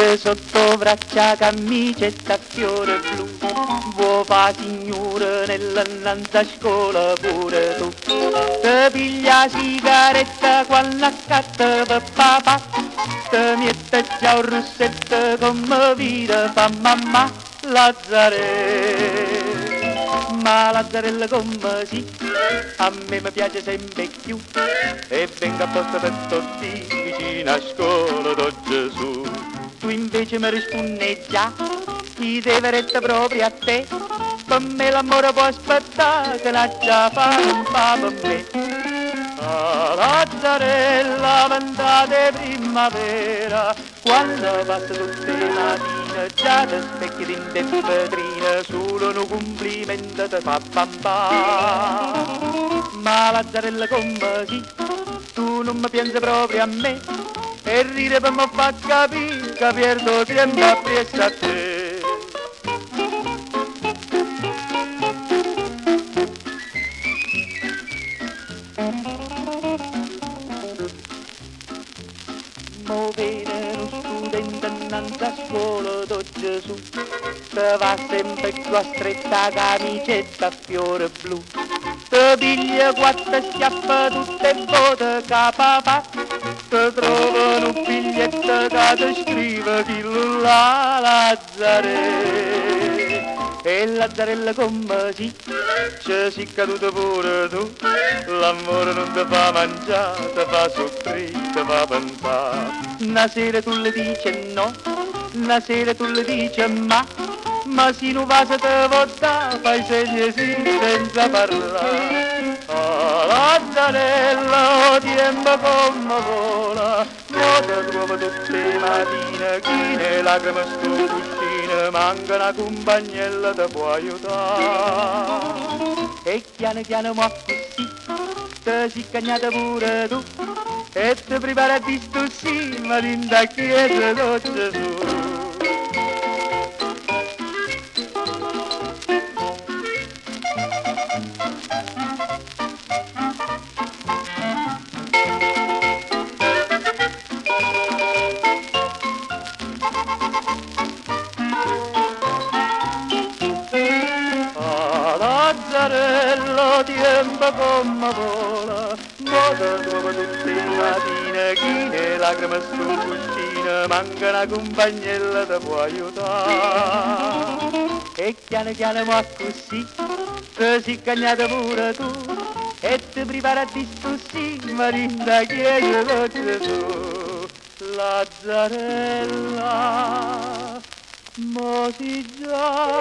pure sotto braccia camicetta a fiore blu. Vuoi fa signore nell'annanza scuola pure tu. Te piglia sigaretta quando accatta per papà. Te mette già un rossetto come vita fa mamma Lazzarella. Ma Lazzarella come sì, a me mi piace sempre più. E venga apposta per tutti vicino a scuola do Gesù. Tu invece mi rispondi già, chi deve retta proprio a te. Per me l'amore può aspettare, che l'ha già fatto un pa' per me. Ah, Lazzarella, ventate primavera, quando passa tutte le mattine, già ti specchi in te vetrine, solo un complimento ti fa bambà. Ma Lazzarella come sì, tu non mi pensi proprio a me, e ride per me fa capire che perdo tempo appresso a te. Mo vede uno studente innanzi a scuola do Gesù, te va sempre più a stretta camicetta a fiore blu. Te piglia quattro schiaffa tutte volte che papà, te trovano un biglietto che ti scrive chi la Lazzarella. E Lazzarella come sì, ci sei caduto pure tu, l'amore non ti fa mangiare, ti fa soffrire, ti fa pensare. Una sera tu le dici no, una sera tu le dici ma se non va se te vota, fai segni sì senza parlare. Ah, Lazzarella, tempo come vola, mo te trovo tutte le mattine, chi ne lacrime sto cuscino, manca una compagnella te può aiutare. E piano piano mo così, te si cagnata pure tu, e te prepara di sto sì, ma rinda chiesa do Gesù. Lazzarello, tempo come vola, mo te trovo tutte le mattine, chi ne lacrime sto cuscino, manca una compagnella te può aiutare. E piano piano mo così, te si cagnata pure tu, e ti prepara di sto sì, ma rinda chiesa do Gesù. Lazzarella, mo si già